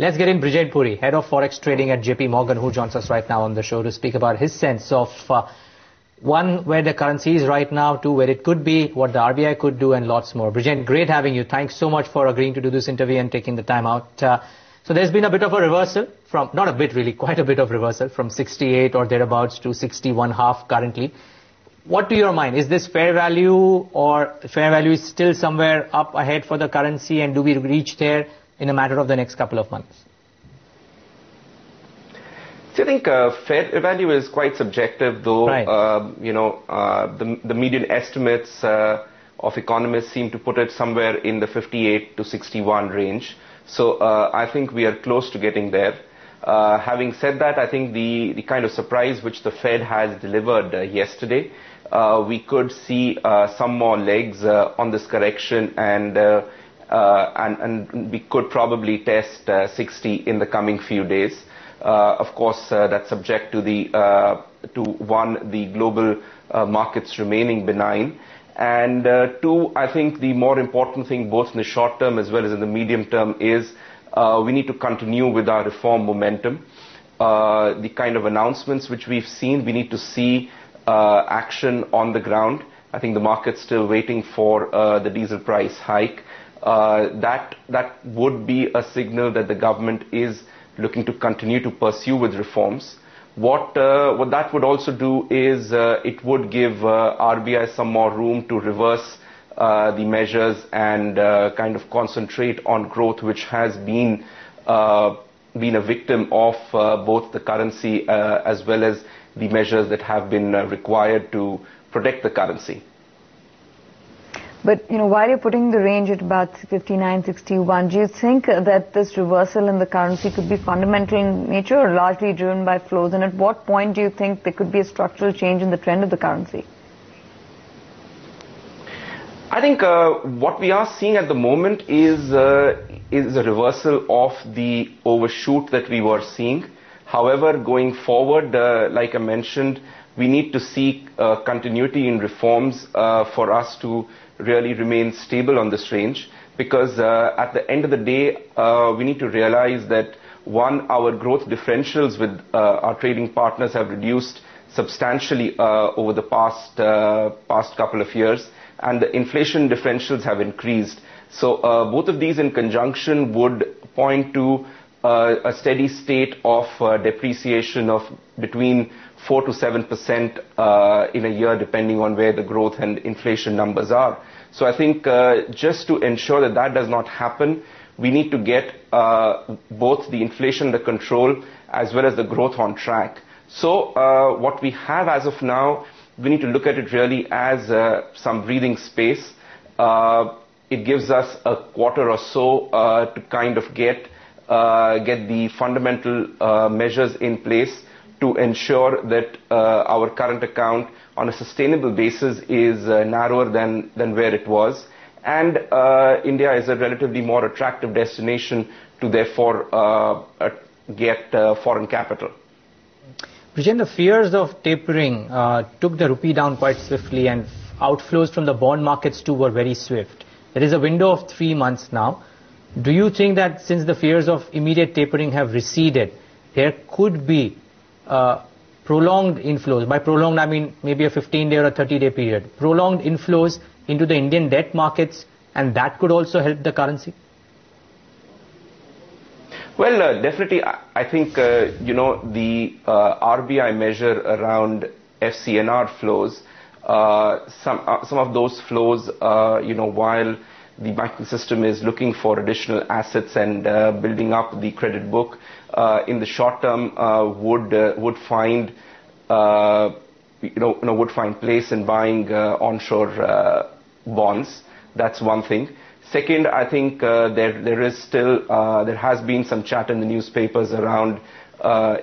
Let's get in Brijend Puri, Head of Forex Trading at JPMorgan, who joins us right now on the show to speak about his sense of, one, where the currency is right now, two, where it could be, what the RBI could do, and lots more. Brijend, great having you. Thanks so much for agreeing to do this interview and taking the time out. So there's been a bit of a reversal from, not a bit really, quite a bit of reversal from 68 or thereabouts to 61.5 currently. What to your mind? Is this fair value, or fair value is still somewhere up ahead for the currency, and do we reach there in a matter of the next couple of months? So I think fair value is quite subjective, though. Right. The median estimates of economists seem to put it somewhere in the 58 to 61 range. So I think we are close to getting there. Having said that, I think the kind of surprise which the Fed has delivered yesterday, we could see some more legs on this correction, and we could probably test 60 in the coming few days. Of course, that's subject to the global markets remaining benign. And two, I think the more important thing, both in the short term as well as in the medium term, is we need to continue with our reform momentum. The kind of announcements which we've seen, we need to see action on the ground. I think the market's still waiting for the diesel price hike. That would be a signal that the government is looking to continue to pursue with reforms. What that would also do is it would give RBI some more room to reverse the measures and kind of concentrate on growth, which has been a victim of both the currency as well as the measures that have been required to protect the currency. But, while you're putting the range at about 59, 61, do you think that this reversal in the currency could be fundamental in nature or largely driven by flows? And at what point do you think there could be a structural change in the trend of the currency? I think what we are seeing at the moment is a reversal of the overshoot that we were seeing. However, going forward, like I mentioned, we need to seek continuity in reforms for us to really remain stable on this range, because at the end of the day, we need to realize that, one, our growth differentials with our trading partners have reduced substantially over the past couple of years, and the inflation differentials have increased. So both of these in conjunction would point to a steady state of depreciation of between 4 to 7% in a year, depending on where the growth and inflation numbers are. So I think just to ensure that that does not happen, we need to get both the inflation under control as well as the growth on track. So what we have as of now, we need to look at it really as some breathing space. It gives us a quarter or so to kind of get the fundamental measures in place to ensure that our current account on a sustainable basis is narrower than where it was. And India is a relatively more attractive destination to therefore get foreign capital. Brijend, the fears of tapering took the rupee down quite swiftly, and outflows from the bond markets too were very swift. There is a window of 3 months now. Do you think that since the fears of immediate tapering have receded, there could be prolonged inflows? By prolonged, I mean maybe a 15-day or a 30-day period. Prolonged inflows into the Indian debt markets, and that could also help the currency? Well, definitely, I think, the RBI measure around FCNR flows, some of those flows, while the banking system is looking for additional assets and building up the credit book, in the short term would find place in buying onshore bonds. That's one thing. Second, I think there has been some chat in the newspapers around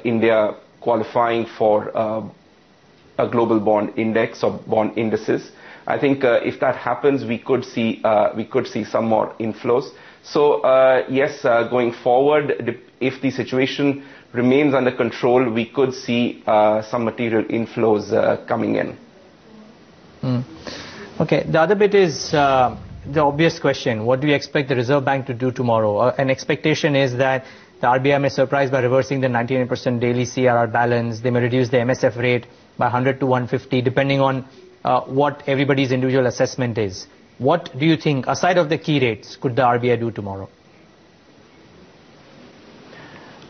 India qualifying for a global bond index or bond indices. I think if that happens, we could see some more inflows. So yes, going forward, if the situation remains under control, we could see some material inflows coming in. Okay, the other bit is the obvious question. What do you expect the Reserve Bank to do tomorrow? An expectation is that The RBI may surprise by reversing the 99% daily CRR balance. They may reduce the MSF rate by 100 to 150, depending on what everybody's individual assessment is. What do you think, aside of the key rates, could the RBI do tomorrow?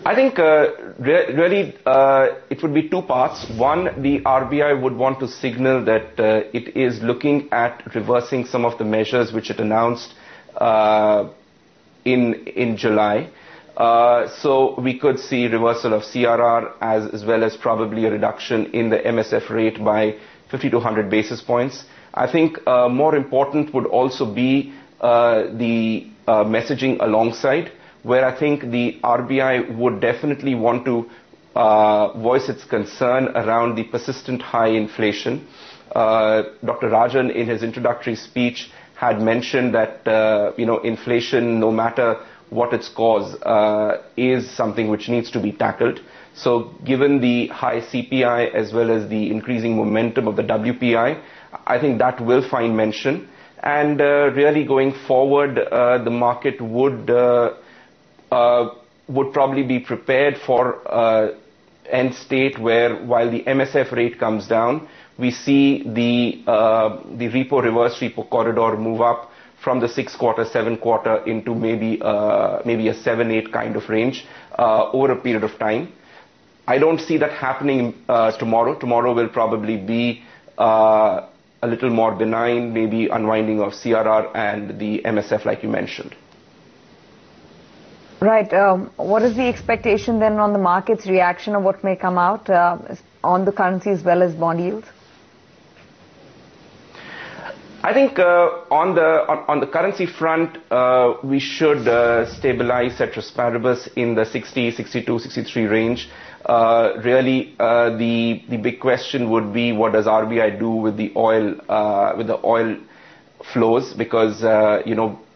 I think really it would be two parts. One, the RBI would want to signal that it is looking at reversing some of the measures which it announced in July. So we could see reversal of CRR as well as probably a reduction in the MSF rate by 50 to 100 basis points. I think more important would also be the messaging alongside, where I think the RBI would definitely want to voice its concern around the persistent high inflation. Dr. Rajan, in his introductory speech, had mentioned that inflation, no matter what its cause, is something which needs to be tackled. So given the high CPI as well as the increasing momentum of the WPI, I think that will find mention. And really going forward, the market would probably be prepared for end state where, while the MSF rate comes down, we see the repo reverse repo corridor move up from the 6-quarter, 7-quarter into maybe a 7-8 kind of range over a period of time. I don't see that happening tomorrow. Tomorrow will probably be a little more benign, maybe unwinding of CRR and the MSF like you mentioned. Right. What is the expectation then on the market's reaction of what may come out on the currency as well as bond yields? I think on the currency front, we should stabilize ceteris paribus in the 60, 62, 63 range. Really, the big question would be, what does RBI do with the oil flows? Because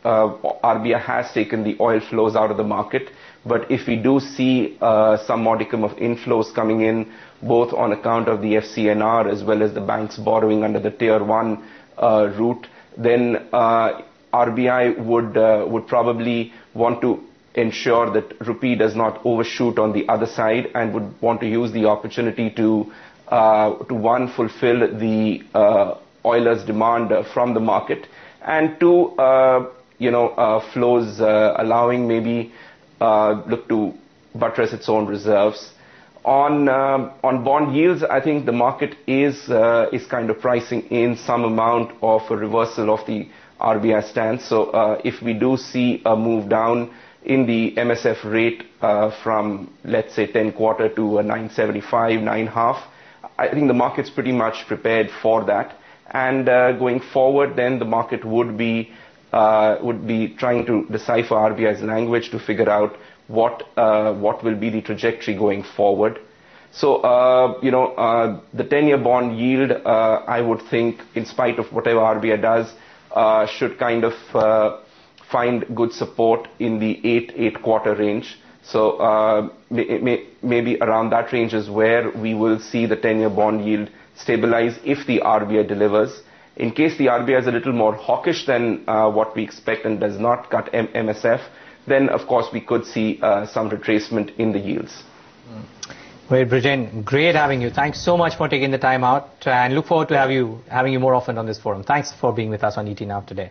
RBI has taken the oil flows out of the market. But if we do see some modicum of inflows coming in, both on account of the FCNR as well as the banks borrowing under the Tier 1 route, then RBI would probably want to ensure that rupee does not overshoot on the other side, and would want to use the opportunity to one, fulfill the oilers' demand from the market, and two, flows allowing maybe look to buttress its own reserves. On bond yields, I think the market is kind of pricing in some amount of a reversal of the RBI stance. So if we do see a move down in the MSF rate from, let's say, 10-quarter to a 9.75, 9.5, I think the market's pretty much prepared for that. And going forward, then the market would be trying to decipher RBI's language to figure out what will be the trajectory going forward. So, the 10-year bond yield, I would think, in spite of whatever RBI does, should kind of find good support in the 8-quarter range. So, maybe around that range is where we will see the 10-year bond yield stabilize if the RBI delivers. In case the RBI is a little more hawkish than what we expect and does not cut MSF, then of course we could see some retracement in the yields. Great, Brijen. Great having you. Thanks so much for taking the time out, and look forward to having you more often on this forum. Thanks for being with us on ET Now today.